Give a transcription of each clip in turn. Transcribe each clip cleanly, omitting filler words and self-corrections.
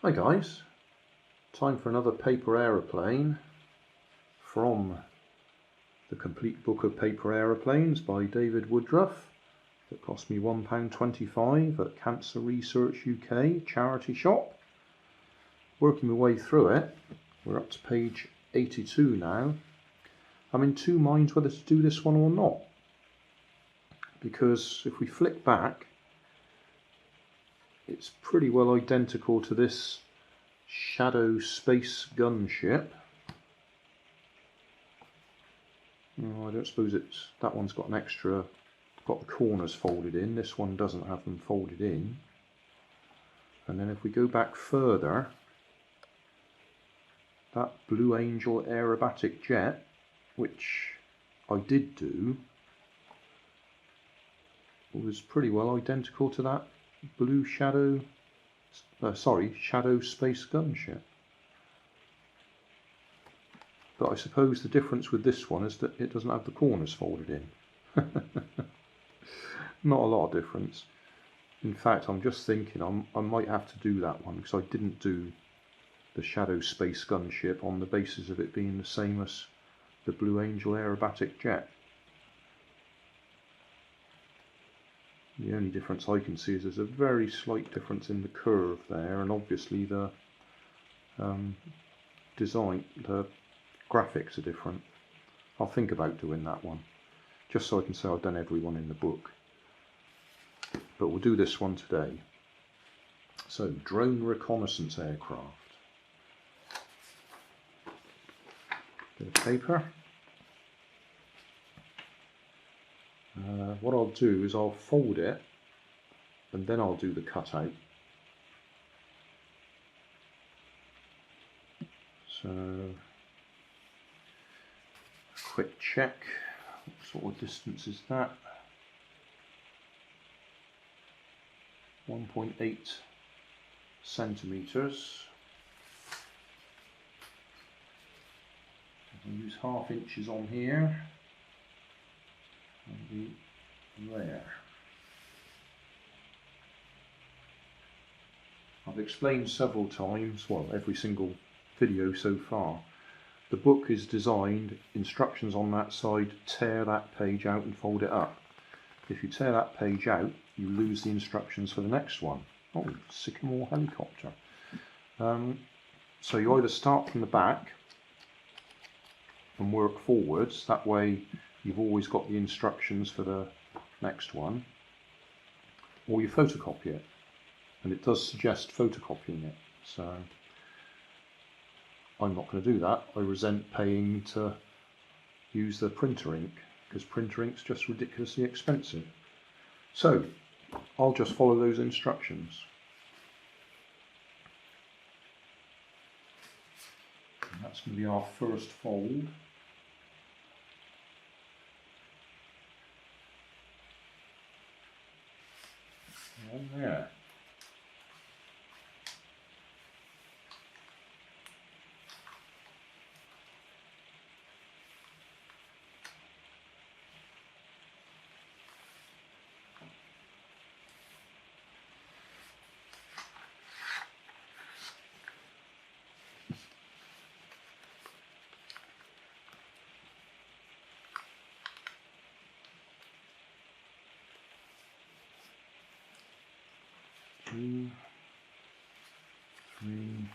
Hi guys, time for another paper aeroplane from the complete book of paper aeroplanes by David Woodruff that cost me £1.25 at Cancer Research UK charity shop. Working my way through it, we're up to page 82 now. I'm in two minds whether to do this one or not, because if we flick back, it's pretty well identical to this Shadow space gunship. Oh, I don't suppose that one's got an extra, got the corners folded in. This one doesn't have them folded in. And then if we go back further, that Blue Angel aerobatic jet, which I did do, was pretty well identical to that blue Shadow space gunship. But I suppose the difference with this one is that it doesn't have the corners folded in. Not a lot of difference. In fact, I'm just thinking I might have to do that one, because I didn't do the Shadow space gunship on the basis of it being the same as the Blue Angel aerobatic jet. The only difference I can see is there's a very slight difference in the curve there, and obviously the design, the graphics are different. I'll think about doing that one, just so I can say I've done every one in the book. But we'll do this one today. So, drone reconnaissance aircraft. Bit of paper. What I'll do is I'll fold it and then I'll do the cutout. So, quick check. What sort of distance is that? 1.8 centimetres. I'll use ½ inches on here. Maybe there. I've explained several times, well, every single video so far, the book is designed, instructions on that side, tear that page out and fold it up. If you tear that page out, you lose the instructions for the next one. Oh, Sycamore helicopter. So you either start from the back and work forwards, that way you've always got the instructions for the next one, or you photocopy it, and it does suggest photocopying it, so I'm not going to do that. I resent paying to use the printer ink, because printer ink's just ridiculously expensive. So I'll just follow those instructions. And that's going to be our first fold. On there. Two, three,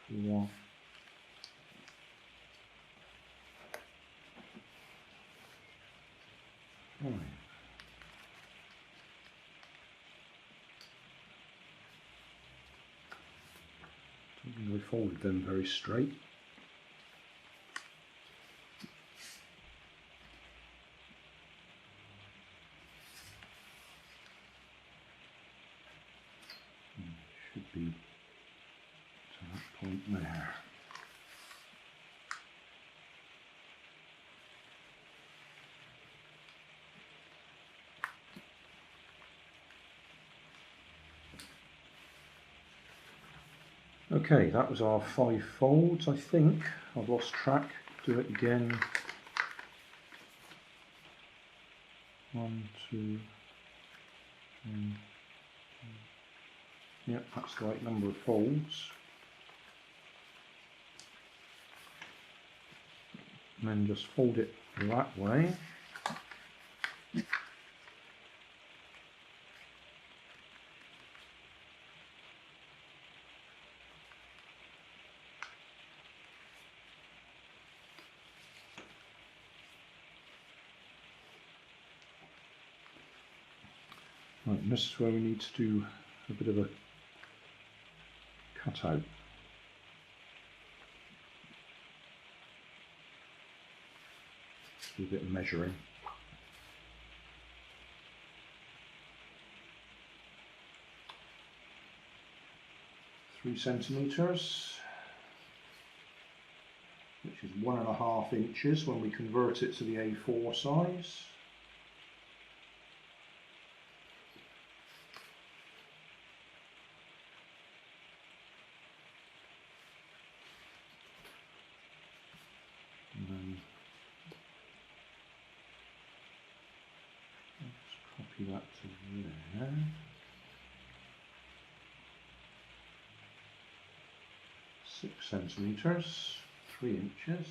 four, five. Don't think I folded them very straight. Should be to that point there. Okay, that was our 5 folds, I think. I've lost track. Do it again. 1, 2, 3. Yep, that's the right number of folds. And then just fold it that way. Right, and this is where we need to do a bit of a cutout. Do a bit of measuring. Three centimetres, which is 1.5 inches when we convert it to the A4 size. And then let's copy that to there. 6 centimetres, 3 inches.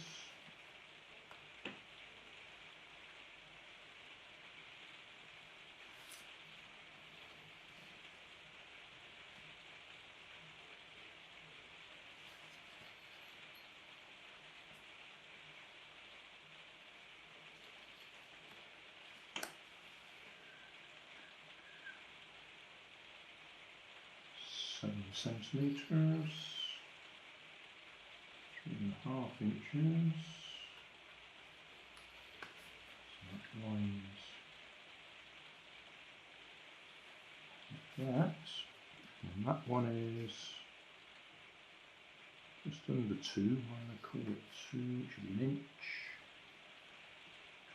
Seven centimetres, 3.5 inches. So that lines like that. And that one is just under 2. I'm going to call it 2, which should be an inch.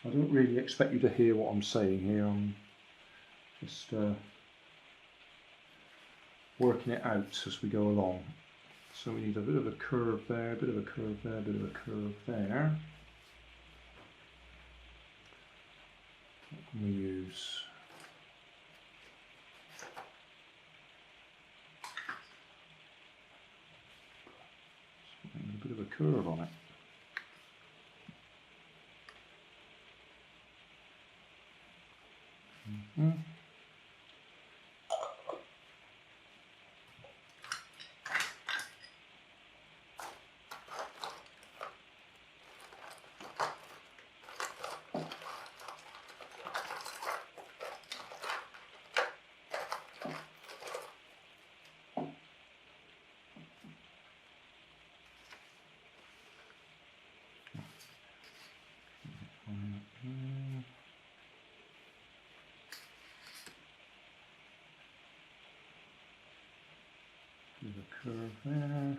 I don't really expect you to hear what I'm saying here. I'm just working it out as we go along. So we need a bit of a curve there, a bit of a curve there, a bit of a curve there. What can we use? Something with a bit of a curve on it. Mm-hmm. There's a curve there,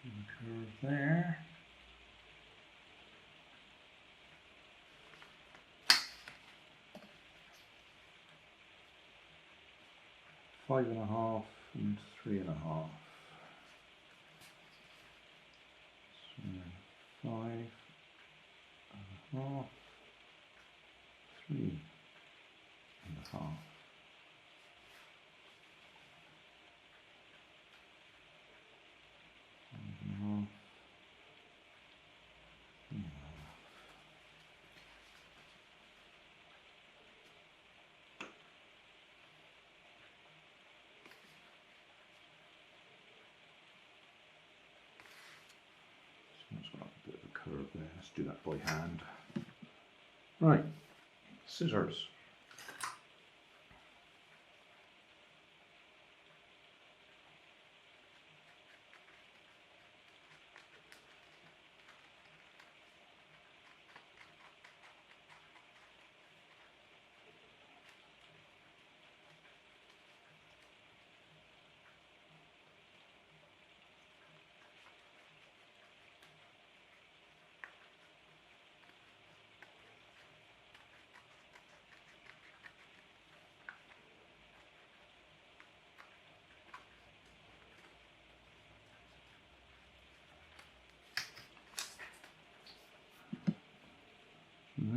there's a curve there. Five and a half and 3.5. So 5.5, 3.5. 5.5. So it's got a bit of a curve there. Let's do that by hand. Right, scissors.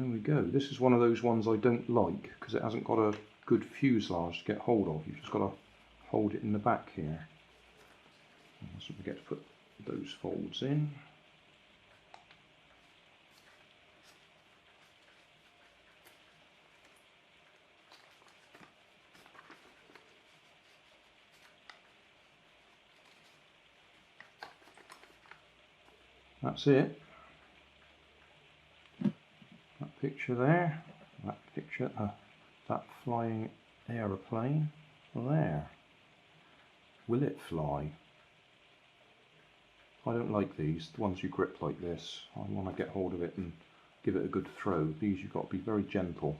There we go. This is one of those ones I don't like because it hasn't got a good fuselage to get hold of. You've just got to hold it in the back here. So we get to put those folds in. That's it. That picture there, that picture, that flying aeroplane there. Will it fly? I don't like these, the ones you grip like this. I want to get hold of it and give it a good throw. These you've got to be very gentle.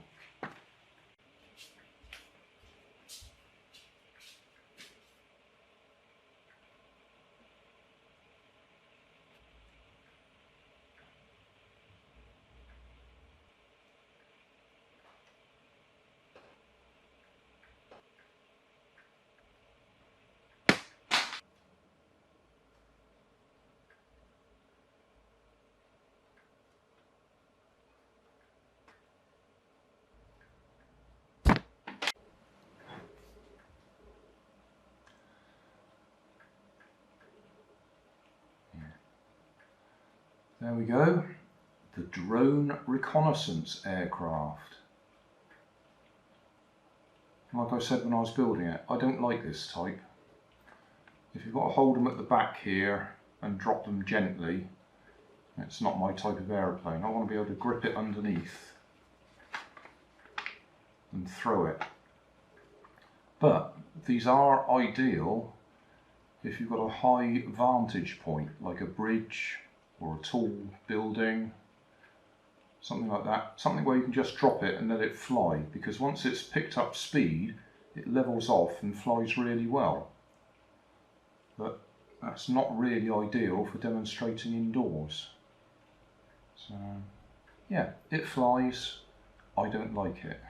There we go, the drone reconnaissance aircraft. Like I said when I was building it, I don't like this type. If you've got to hold them at the back here and drop them gently, it's not my type of aeroplane. I want to be able to grip it underneath and throw it. But these are ideal if you've got a high vantage point, like a bridge or a tall building, something like that. Something where you can just drop it and let it fly, because once it's picked up speed, it levels off and flies really well. But that's not really ideal for demonstrating indoors. So yeah, it flies, I don't like it.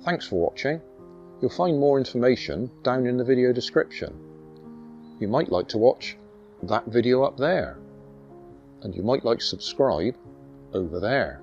Thanks for watching. You'll find more information down in the video description. You might like to watch that video up there, and you might like to subscribe over there.